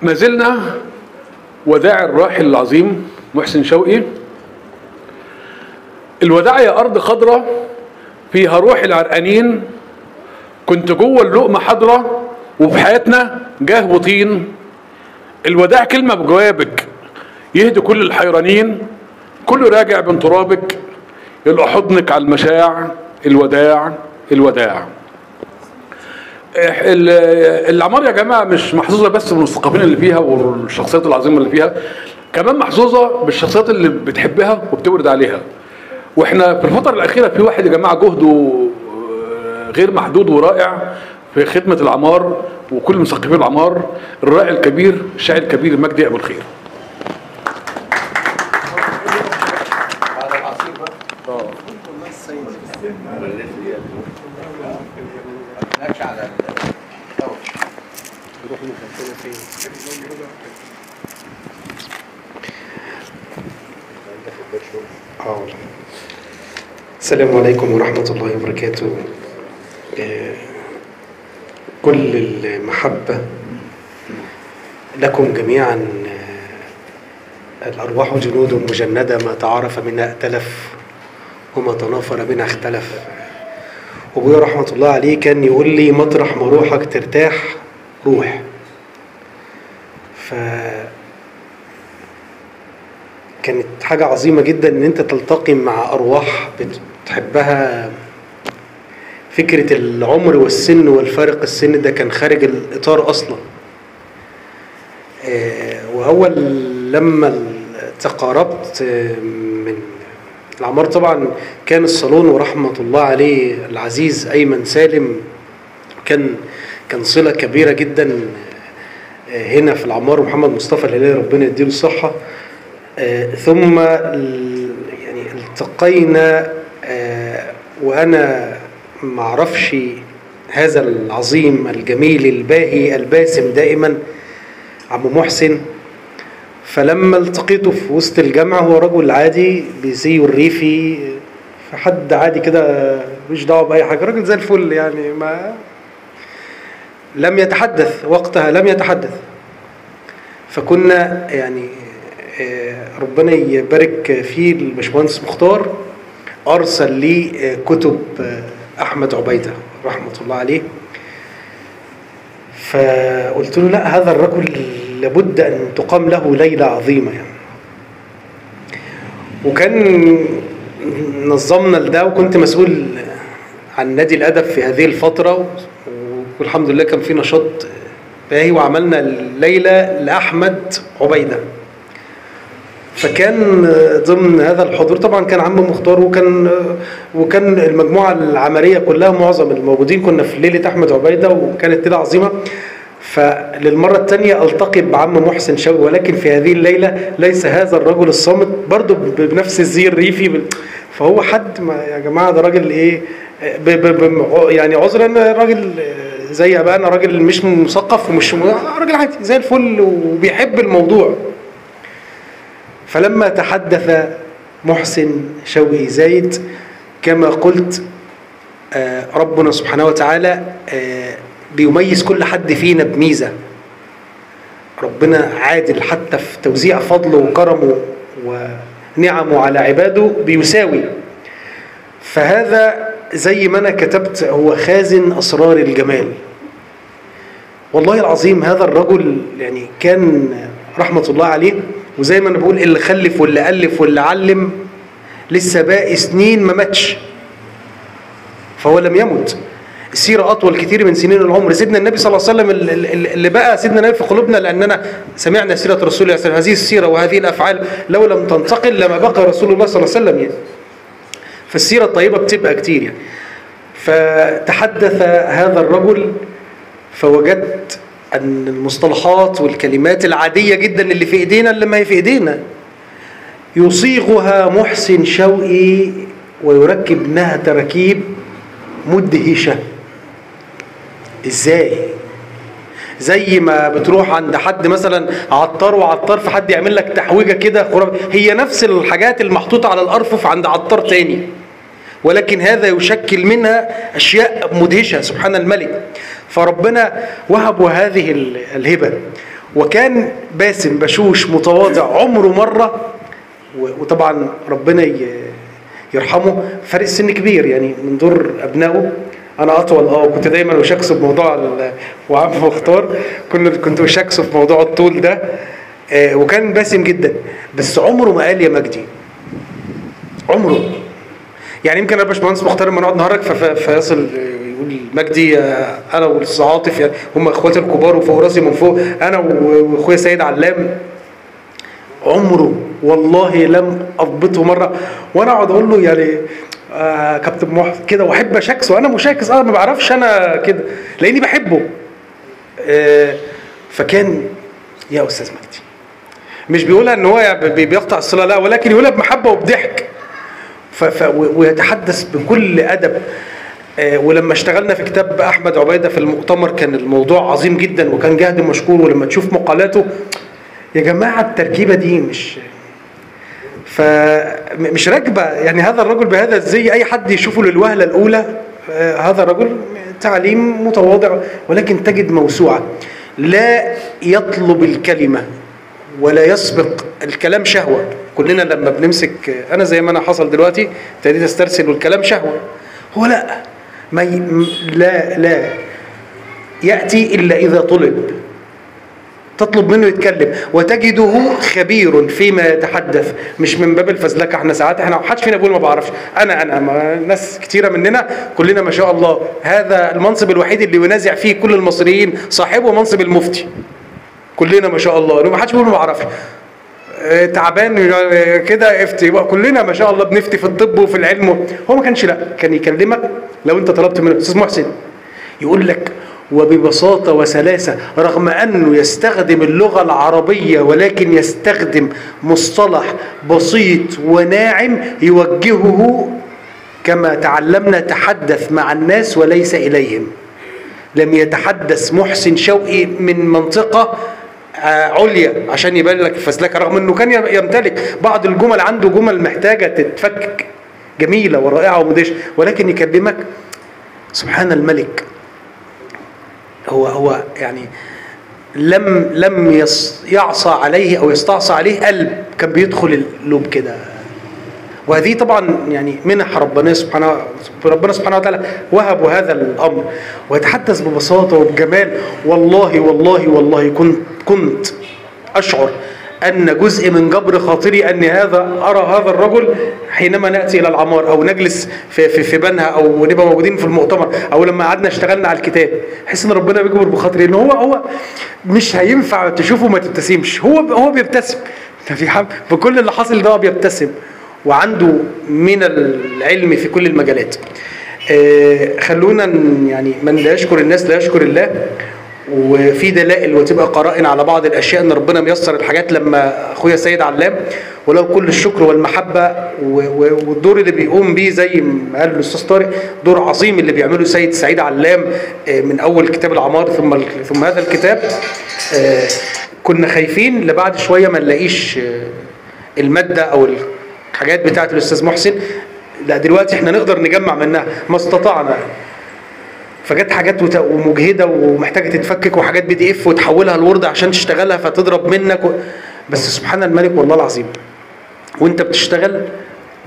ما زلنا وداع الراحل العظيم محسن شوقي. الوداع يا أرض خضرة فيها روح العرقانين، كنت جوه اللقمة حضرة وفي حياتنا جاه وطين. الوداع كلمة بجوابك يهدي كل الحيرانين، كله راجع من ترابك يلقى حضنك على المشاع. الوداع الوداع. العمار يا جماعة مش محظوظة بس بالمثقفين اللي فيها والشخصيات العظيمة اللي فيها، كمان محظوظة بالشخصيات اللي بتحبها وبتورد عليها. واحنا في الفترة الأخيرة في واحد يا جماعة جهده غير محدود ورائع في خدمة العمار وكل مثقفين العمار، الراعي الكبير الشاعر الكبير مجدي أبو الخير. السلام عليكم ورحمة الله وبركاته. كل المحبة لكم جميعا. الأرواح جنود مجندة، ما تعارف منها ائتلف وما تنافر منها اختلف. وابويا رحمة الله عليه كان يقول لي مطرح ما روحك ترتاح روح. كانت حاجة عظيمة جدا ان انت تلتقي مع ارواح بتحبها. فكرة العمر والسن والفارق السن ده كان خارج الاطار اصلا. واول لما تقاربت من العمار طبعا كان الصالون ورحمة الله عليه العزيز ايمن سالم كان صلة كبيرة جدا هنا في العمار، ومحمد مصطفى الهلالي ربنا يديله الصحة. ثم يعني التقينا وأنا معرفش هذا العظيم الجميل الباهي الباسم دائما عم محسن. فلما التقيته في وسط الجامعة هو رجل عادي بزيه الريفي، فحد عادي كده مش دعوه بأي حاجة، راجل زي الفل يعني، ما لم يتحدث وقتها، لم يتحدث. فكنا يعني ربنا يبارك فيه الباشمهندس مختار أرسل لي كتب أحمد عبيدة رحمة الله عليه. فقلت له لا، هذا الرجل لابد أن تقام له ليلة عظيمة يعني. وكان نظمنا لده، وكنت مسؤول عن نادي الأدب في هذه الفترة، والحمد لله كان في نشاط باهي، وعملنا الليلة لأحمد عبيدة. فكان ضمن هذا الحضور طبعا كان عم مختار، وكان المجموعة العملية كلها معظم الموجودين كنا في ليلة أحمد عبيدة، وكانت ليلة عظيمة. فللمرة الثانية ألتقي بعم محسن شوقي، ولكن في هذه الليلة ليس هذا الرجل الصامت برضه بنفس الزي الريفي. فهو حد يا جماعة ده راجل إيه، يعني عذرا راجل زي أبانا، راجل مش مثقف ومش راجل عادي زي الفل وبيحب الموضوع. فلما تحدث محسن شوقي زايد كما قلت، ربنا سبحانه وتعالى بيميز كل حد فينا بميزة. ربنا عادل حتى في توزيع فضله وكرمه ونعمه على عباده بيساوي. فهذا زي ما أنا كتبت هو خازن أسرار الجمال. والله العظيم هذا الرجل يعني كان رحمة الله عليه، وزي ما أنا بقول اللي خلف واللي ألف واللي علم لسه باقي سنين ما ماتش، فهو لم يمت. السيرة أطول كتير من سنين العمر. سيدنا النبي صلى الله عليه وسلم اللي بقى سيدنا النبي في قلوبنا لأننا سمعنا سيرة رسول الله صلى الله عليه وسلم. هذه السيرة وهذه الأفعال لو لم تنتقل لما بقى رسول الله صلى الله عليه وسلم يعني. فالسيرة الطيبة بتبقى كتير يعني. فتحدث هذا الرجل فوجدت أن المصطلحات والكلمات العادية جدا اللي في إيدينا، اللي ما هي في إيدينا، يصيغها محسن شوقي ويركب لها تركيب مدهشة. إزاي؟ زي ما بتروح عند حد مثلا عطار وعطار، في حد يعمل لك تحويجة كده، هي نفس الحاجات المحطوطة على الأرفف عند عطار تاني، ولكن هذا يشكل منها أشياء مدهشة سبحان الملك. فربنا وهبه هذه الهبة. وكان باسم بشوش متواضع، عمره مرة، وطبعا ربنا يرحمه، فرق سن كبير يعني من دور أبنائه. أنا أطول كنت دايما وشكسه بموضوع وعم مختار كنت وشكسه في موضوع الطول ده. وكان باسم جدا، بس عمره ما قال يا مجدي، عمره. يعني يمكن انا باشمهندس مختار لما نقعد نهرج فيصل يقول مجدي انا والاستاذ عاطف، يعني هم اخواتي الكبار وفوق راسي من فوق، انا واخويا سيد علام. عمره والله لم اضبطه مره، وانا اقعد اقول له يعني كابتن محسن كده، واحب اشكسه، انا مشاكس ما بعرفش انا كده لاني بحبه. فكان يا استاذ مجدي، مش بيقولها ان هو بيقطع الصله، لا، ولكن يقولها بمحبه وبضحك، ويتحدث بكل ادب. ولما اشتغلنا في كتاب احمد عبيده في المؤتمر كان الموضوع عظيم جدا، وكان جهد مشكور. ولما تشوف مقالاته يا جماعه التركيبه دي مش راكبه. يعني هذا الرجل بهذا الزي اي حد يشوفه للوهله الاولى هذا الرجل تعليم متواضع، ولكن تجد موسوعه، لا يطلب الكلمه ولا يسبق الكلام شهوه. كلنا لما بنمسك، انا زي ما انا حصل دلوقتي ابتديت استرسل والكلام شهوه، هو لا ياتي الا اذا تطلب منه يتكلم، وتجده خبير فيما يتحدث، مش من باب الفزلكه. احنا ساعات محدش فينا بيقول ما بعرفش، انا ناس كتيره مننا كلنا ما شاء الله هذا المنصب الوحيد اللي ينازع فيه كل المصريين صاحبه منصب المفتي. كلنا ما شاء الله، ما حدش بيقول ما بعرفش، تعبان كده افتي، يبقى كلنا ما شاء الله بنفتي في الطب وفي العلم. هو ما كانش، لا، كان يكلمك لو انت طلبت منه استاذ محسن يقول لك وببساطه وسلاسه، رغم انه يستخدم اللغه العربيه ولكن يستخدم مصطلح بسيط وناعم يوجهه كما تعلمنا تحدث مع الناس وليس اليهم. لم يتحدث محسن شوقي من منطقه عليا عشان يبان لك الفزلكه، رغم انه كان يمتلك بعض الجمل، عنده جمل محتاجه تتفكك جميله ورائعه ومدهشه، ولكن يكلمك سبحان الملك. هو يعني لم يعصى عليه او يستعصى عليه قلب، كان بيدخل القلوب كده. وهذه طبعا يعني منح ربنا سبحانه وتعالى وهب هذا الامر، ويتحدث ببساطه وبجمال. والله والله والله كنت اشعر ان جزء من جبر خاطري ان ارى هذا الرجل حينما ناتي الى العمار او نجلس في بنها او نبقى موجودين في المؤتمر او لما قعدنا اشتغلنا على الكتاب، احس ان ربنا بيجبر بخاطري ان هو مش هينفع تشوفه ما تبتسمش. هو بيبتسم بكل اللي حاصل ده، بيبتسم وعنده من العلم في كل المجالات. خلونا يعني من لا يشكر الناس لا يشكر الله. وفي دلائل وتبقى قرائن على بعض الاشياء ان ربنا ميسر الحاجات. لما اخويا سيد علام، ولو كل الشكر والمحبه والدور اللي بيقوم بيه زي ما قال الاستاذ طارق، دور عظيم اللي بيعمله سعيد علام من اول كتاب العمار ثم هذا الكتاب. كنا خايفين لبعد شويه ما نلاقيش الماده او الحاجات بتاعه الاستاذ محسن، لا دلوقتي احنا نقدر نجمع منها ما استطعنا. فجت حاجات ومجهده ومحتاجه تتفكك، وحاجات PDF وتحولها لورد عشان تشتغلها فتضرب منك بس سبحان الملك والله العظيم، وانت بتشتغل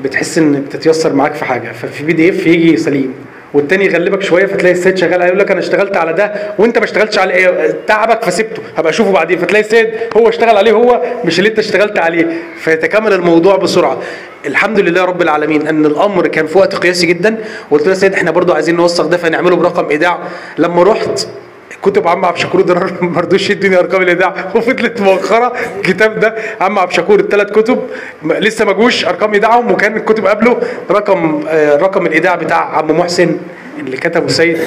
بتحس ان بتتيسر معاك في حاجه، ففي PDF يجي سليم والتاني يغلبك شويه فتلاقي السيد شغال يقول لك انا اشتغلت على ده وانت ما اشتغلتش على تعبك فسبته هبقى اشوفه بعدين، فتلاقي السيد هو اشتغل عليه هو مش اللي انت اشتغلت عليه، فيتكامل الموضوع بسرعه. الحمد لله رب العالمين ان الامر كان في وقت قياسي جدا. وقلت له يا سيد احنا برضو عايزين نوثق ده فنعمله برقم ايداع. لما رحت كتب عم عبد الشكور ده ما رضوش يديني ارقام الايداع، وفضلت مؤخره الكتاب ده عم عبد الشكور ال3 كتب لسه ما جوش ارقام ايداعهم، وكان الكتب قبله رقم الايداع بتاع عم محسن اللي كتبه السيد.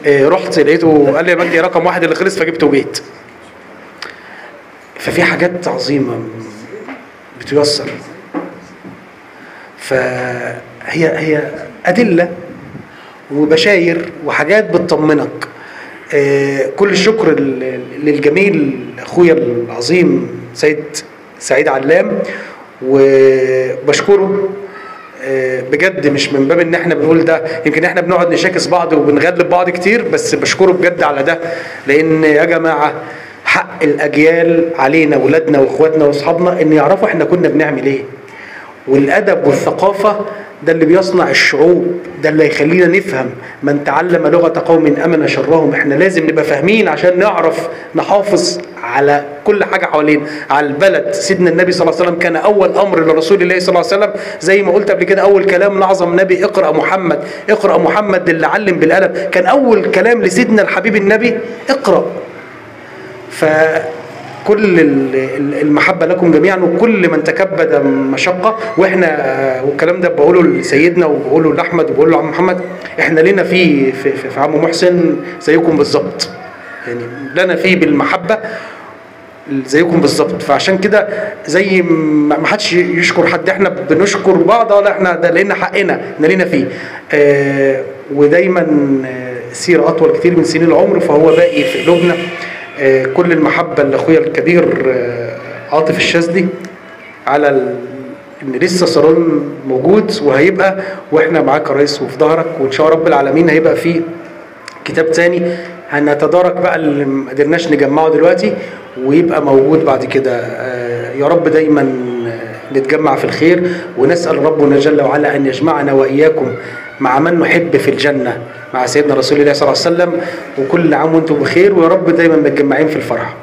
رحت لقيته قال لي يا مجدي رقم 1 اللي خلص، فجبته وجيت. ففي حاجات عظيمه بتيسر، فهي ادله وبشاير وحاجات بتطمنك. كل الشكر للجميل اخويا العظيم سعيد علام، وبشكره بجد مش من باب ان احنا بنقول ده، يمكن احنا بنقعد نشاكس بعض وبنغلب بعض كتير، بس بشكره بجد على ده، لان يا جماعه حق الاجيال علينا، ولادنا واخواتنا واصحابنا، ان يعرفوا احنا كنا بنعمل ايه. والادب والثقافه ده اللي بيصنع الشعوب، ده اللي هيخلينا نفهم. من تعلم لغه قوم امن شرهم. احنا لازم نبقى فاهمين عشان نعرف نحافظ على كل حاجه حوالينا، على البلد. سيدنا النبي صلى الله عليه وسلم كان اول امر لرسول الله صلى الله عليه وسلم، زي ما قلت قبل كده، اول كلام لاعظم نبي اقرا محمد. اقرا محمد اللي علم بالقلم، كان اول كلام لسيدنا الحبيب النبي اقرا. فكل المحبه لكم جميعا، وكل من تكبد مشقه. واحنا والكلام ده بقوله لسيدنا وبقوله لاحمد وبقوله لعم محمد، احنا لنا في عم محسن زيكم بالظبط، يعني لنا فيه بالمحبه زيكم بالظبط. فعشان كده زي ما حدش يشكر حد، احنا بنشكر بعض، ولا احنا ده لان حقنا احنا لينا فيه. ودايما سيره اطول كتير من سنين العمر، فهو باقي في قلوبنا. كل المحبه لاخويا الكبير عاطف الشاذلي، على ان لسه صالون موجود وهيبقى، واحنا معاك يا ريس وفي ظهرك، وان شاء رب العالمين هيبقى فيه كتاب تاني هنتدارك بقى اللي ما قدرناش نجمعه دلوقتي، ويبقى موجود بعد كده. يا رب دايما نتجمع في الخير، ونسأل ربنا جل وعلا أن يجمعنا وإياكم مع من نحب في الجنة، مع سيدنا رسول الله صلى الله عليه وسلم. وكل عام وانتم بخير، ويا رب دايما متجمعين في الفرح.